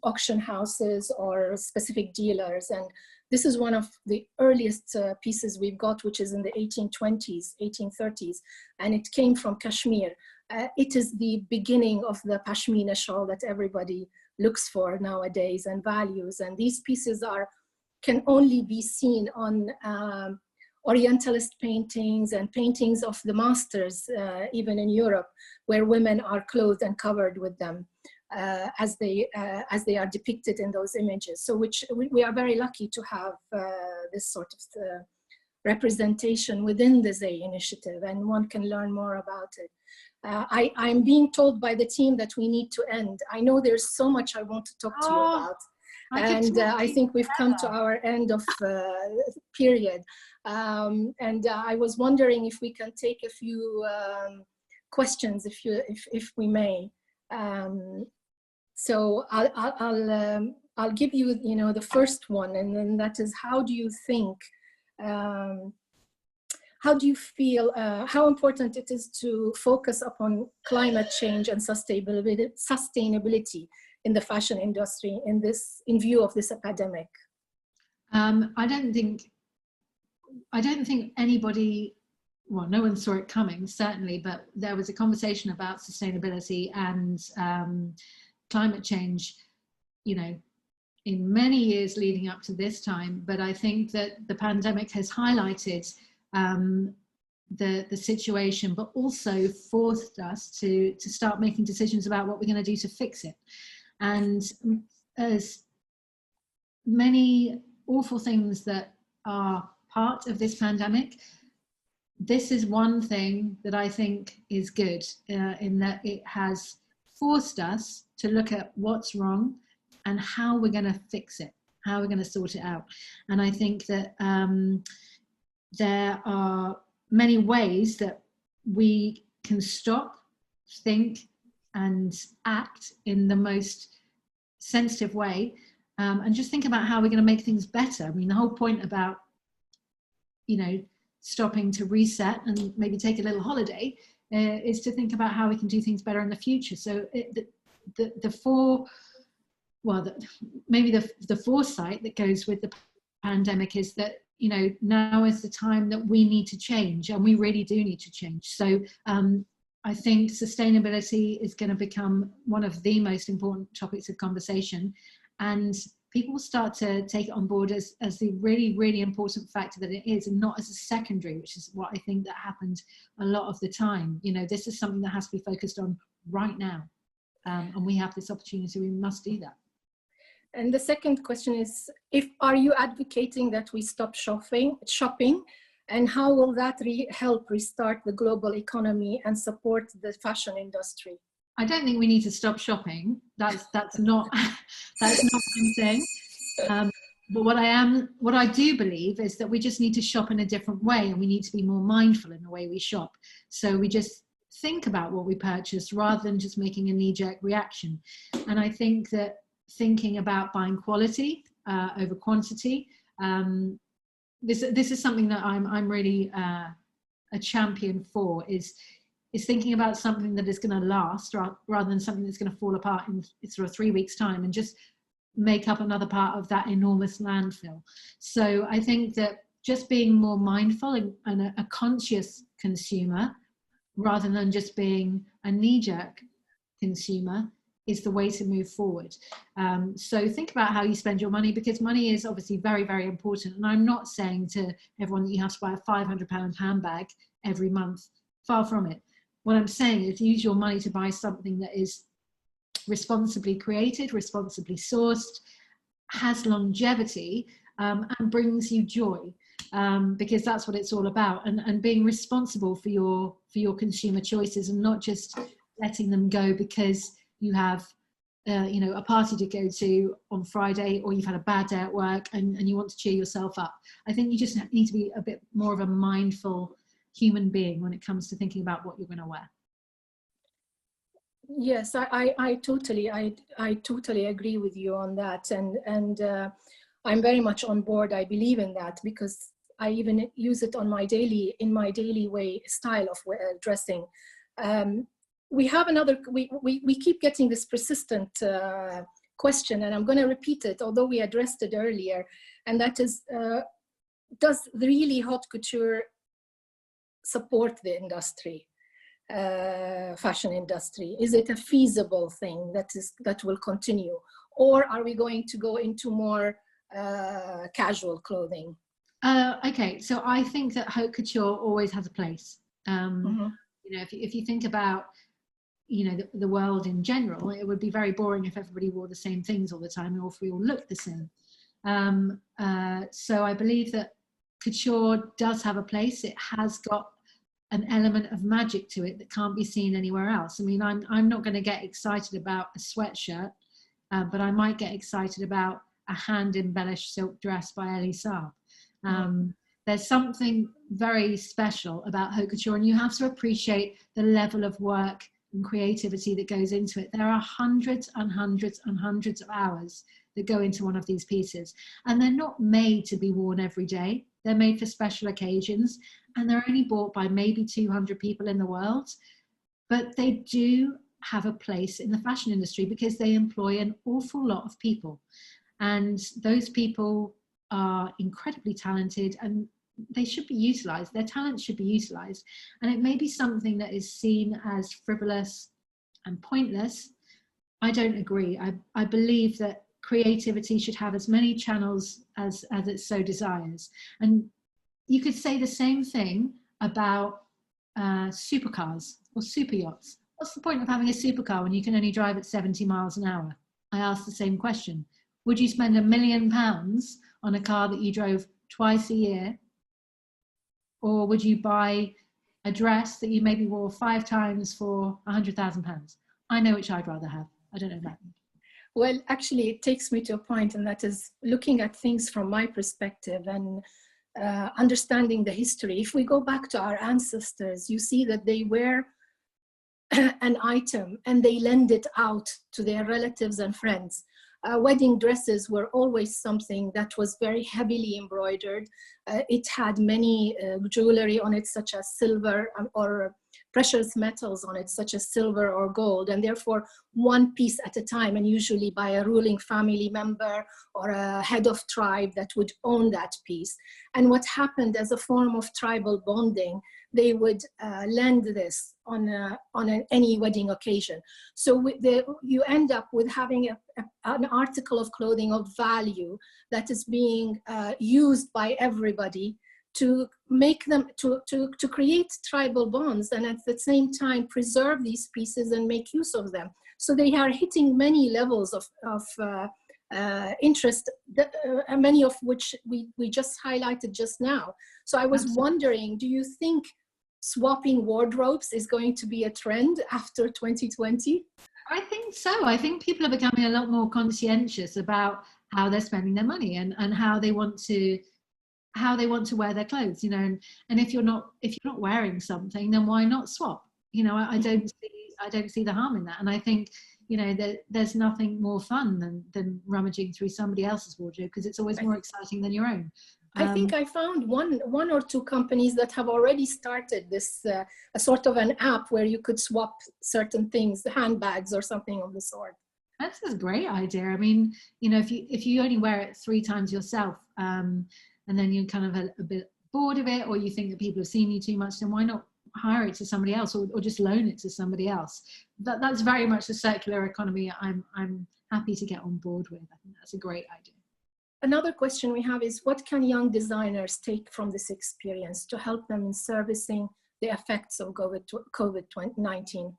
B: auction houses or specific dealers. And this is one of the earliest pieces we've got, which is in the 1820s, 1830s, and it came from Kashmir. It is the beginning of the Pashmina shawl that everybody looks for nowadays and values. And these pieces can only be seen on Orientalist paintings and paintings of the masters, even in Europe, where women are clothed and covered with them. As they are depicted in those images. So we are very lucky to have this sort of representation within the Zay Initiative, and one can learn more about it. I'm being told by the team that we need to end. I know there's so much I want to talk to you about. And I think we've come to our end of period. And I was wondering if we can take a few questions, if we may. So I'll give you, the first one, and then that is, how do you think, how do you feel, how important it is to focus upon climate change and sustainability in the fashion industry in view of this epidemic?
C: I don't think anybody, well, no one saw it coming, certainly, but there was a conversation about sustainability and climate change, in many years leading up to this time. But I think that the pandemic has highlighted the situation, but also forced us to start making decisions about what we're going to do to fix it. And as many awful things that are part of this pandemic, this is one thing that I think is good, in that it has forced us to look at what's wrong and how we're going to fix it, how we're going to sort it out. And I think that there are many ways that we can stop, think, and act in the most sensitive way, and just think about how we're going to make things better. I mean, the whole point about, stopping to reset and maybe take a little holiday is to think about how we can do things better in the future. So maybe the foresight that goes with the pandemic is that, now is the time that we need to change, and we really do need to change. So I think sustainability is going to become one of the most important topics of conversation, and people will start to take it on board as the really, really important factor that it is, and not as a secondary, which is what I think that happened a lot of the time. You know, this is something that has to be focused on right now. And we have this opportunity, we must do that.
B: And the second question is, are you advocating that we stop shopping? And how will that help restart the global economy and support the fashion industry?
C: I don't think we need to stop shopping. That's not what I'm saying. But what I do believe is that we just need to shop in a different way, and we need to be more mindful in the way we shop. So we just think about what we purchase rather than just making a knee-jerk reaction. And I think that thinking about buying quality over quantity, this is something that I'm really a champion for, is thinking about something that is going to last rather than something that's going to fall apart in sort of 3 weeks' time and just make up another part of that enormous landfill. So I think that just being more mindful and a conscious consumer rather than just being a knee-jerk consumer is the way to move forward. So think about how you spend your money, because money is obviously very, very important. And I'm not saying to everyone that you have to buy a £500 handbag every month. Far from it. What I'm saying is use your money to buy something that is responsibly created, responsibly sourced, has longevity, and brings you joy. Because that's what it's all about, and being responsible for your consumer choices, and not just letting them go because you have a party to go to on Friday, or you've had a bad day at work and you want to cheer yourself up. I think you just need to be a bit more of a mindful human being when it comes to thinking about what you're going to wear.
B: Yes, I totally agree with you on that, and I'm very much on board. I believe in that because I even use it on my daily style of dressing. We have another. We keep getting this persistent question, and I'm going to repeat it, although we addressed it earlier, and that is, does really haute couture support the industry? Fashion industry? Is it a feasible thing that will continue, or are we going to go into more casual clothing?
C: Okay, so I think that haute couture always has a place. If you think about the world in general, it would be very boring if everybody wore the same things all the time, or if we all looked the same. So I believe that couture does have a place. It has got an element of magic to it that can't be seen anywhere else. I mean, I'm not going to get excited about a sweatshirt, but I might get excited about a hand-embellished silk dress by Elie Saab. There's something very special about haute couture, and you have to appreciate the level of work and creativity that goes into it. There are hundreds and hundreds and hundreds of hours that go into one of these pieces, and they're not made to be worn every day. They're made for special occasions, and they're only bought by maybe 200 people in the world, but they do have a place in the fashion industry because they employ an awful lot of people, and those people are incredibly talented, and they should be utilized. Their talent should be utilized, and it may be something that is seen as frivolous and pointless. I don't agree. I believe that creativity should have as many channels as it so desires. And you could say the same thing about supercars or super yachts. What's the point of having a supercar when you can only drive at 70 miles an hour? I ask the same question. Would you spend £1 million on a car that you drove twice a year? Or would you buy a dress that you maybe wore 5 times for £100,000? I know which I'd rather have. I don't know about you.
B: Well, actually, it takes me to a point, and that is looking at things from my perspective and understanding the history. If we go back to our ancestors, you see that they wear an item and they lend it out to their relatives and friends. Wedding dresses were always something that was very heavily embroidered. It had many jewelry on it, such as silver or precious metals on it, such as silver or gold, and therefore one piece at a time, and usually by a ruling family member or a head of tribe that would own that piece. And what happened as a form of tribal bonding, they would lend this on any wedding occasion. So you end up with having an article of clothing of value that is being used by everybody to make them, to create tribal bonds, and at the same time preserve these pieces and make use of them. So they are hitting many levels of interest, many of which we just highlighted just now. So I was wondering, do you think swapping wardrobes is going to be a trend after 2020?
C: I think so. I think people are becoming a lot more conscientious about how they're spending their money and how they want to wear their clothes, you know, and if you're not wearing something, then why not swap? You know, I don't see the harm in that. And I think, you know, there's nothing more fun than rummaging through somebody else's wardrobe, because it's always more exciting than your own.
B: I think I found one or two companies that have already started this, a sort of an app where you could swap certain things, handbags or something of the sort.
C: That's a great idea. I mean, you know, if you only wear it 3 times yourself, and then you're kind of a bit bored of it, or you think that people have seen you too much, then why not hire it to somebody else, or just loan it to somebody else? That's very much the circular economy I'm happy to get on board with. I think that's a great idea.
B: Another question we have is, what can young designers take from this experience to help them in servicing the effects of COVID-19?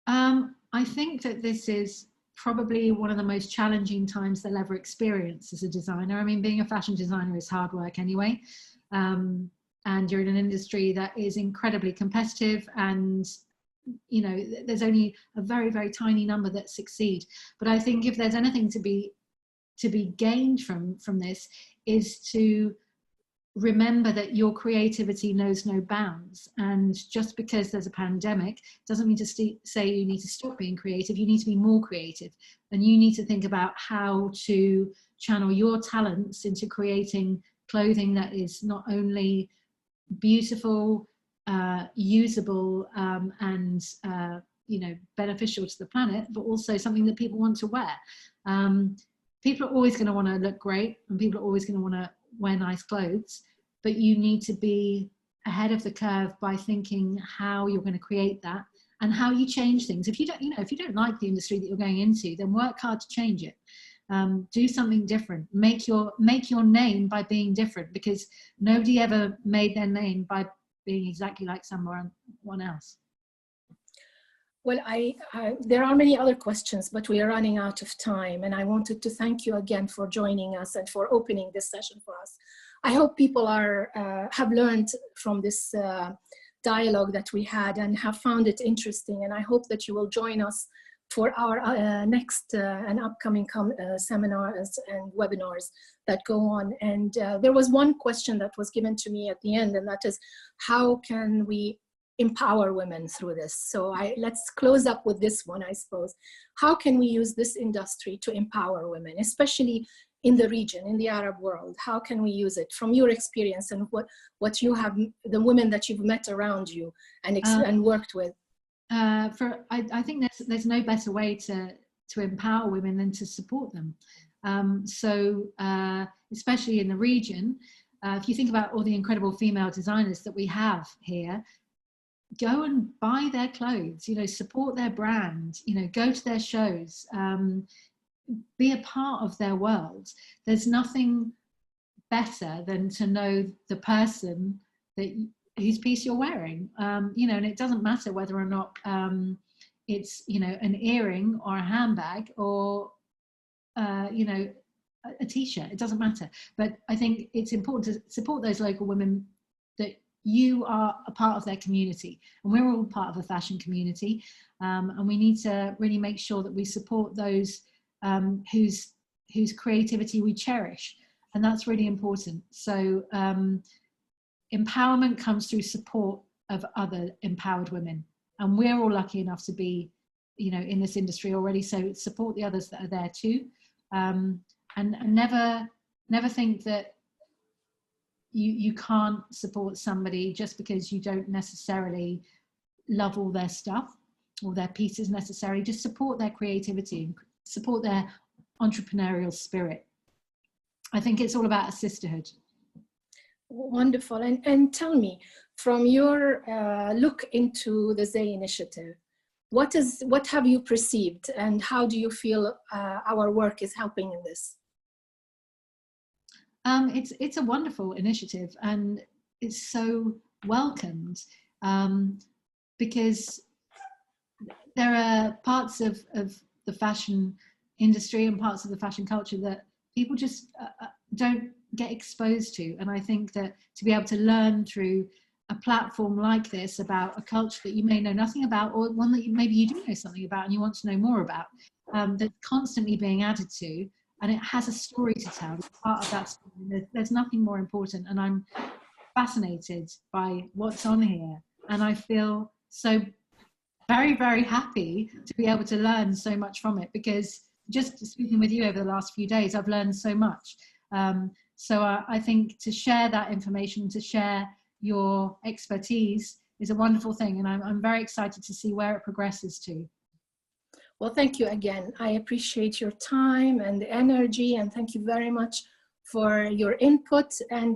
C: I think that this is probably one of the most challenging times they'll ever experience as a designer. I mean, being a fashion designer is hard work anyway. And you're in an industry that is incredibly competitive, and, you know, there's only a very, very tiny number that succeed. But I think if there's anything to be gained from this, is to remember that your creativity knows no bounds. And just because there's a pandemic doesn't mean to say you need to stop being creative. You need to be more creative, and you need to think about how to channel your talents into creating clothing that is not only beautiful, usable, and you know, beneficial to the planet, but also something that people want to wear. People are always going to want to look great, and people are always going to want to wear nice clothes, but you need to be ahead of the curve by thinking how you're going to create that and how you change things. If you don't like the industry that you're going into, then work hard to change it. Do something different. Make your name by being different, because nobody ever made their name by being exactly like someone else.
B: Well, there are many other questions, but we are running out of time, and I wanted to thank you again for joining us and for opening this session for us. I hope people have learned from this dialogue that we had and have found it interesting, and I hope that you will join us for our next and upcoming seminars and webinars that go on. And there was one question that was given to me at the end, and that is, how can we empower women through this? So let's close up with this one, I suppose. How can we use this industry to empower women, especially in the region, in the Arab world? How can we use it from your experience and what you have, the women that you've met around you and worked with?
C: I think there's no better way to empower women than to support them. Especially in the region, if you think about all the incredible female designers that we have here, go and buy their clothes, you know, support their brand, you know, go to their shows, be a part of their world. There's nothing better than to know the person whose piece you're wearing, you know, and it doesn't matter whether or not it's, you know, an earring or a handbag or, you know, a t-shirt. It doesn't matter. But I think it's important to support those local women, that you are a part of their community, and we're all part of a fashion community, and we need to really make sure that we support those whose creativity we cherish, and that's really important. So empowerment comes through support of other empowered women, and we're all lucky enough to be, you know, in this industry already. So support the others that are there too, and never think that you can't support somebody just because you don't necessarily love all their stuff, all their pieces necessarily. Just support their creativity and support their entrepreneurial spirit. I think it's all about a sisterhood.
B: Wonderful. And tell me, from your look into the Zay Initiative, what have you perceived, and how do you feel our work is helping in this?
C: It's a wonderful initiative, and it's so welcomed, because there are parts of the fashion industry and parts of the fashion culture that people just don't get exposed to. And I think that to be able to learn through a platform like this about a culture that you may know nothing about, or one that maybe you do know something about and you want to know more about, that's constantly being added to, and it has a story to tell. It's part of that story. There's nothing more important, and I'm fascinated by what's on here, and I feel so very, very happy to be able to learn so much from it, because just speaking with you over the last few days, I've learned so much. So I think to share that information, to share your expertise is a wonderful thing, and I'm very excited to see where it progresses to.
B: Well, thank you again. I appreciate your time and the energy, and thank you very much for your input. And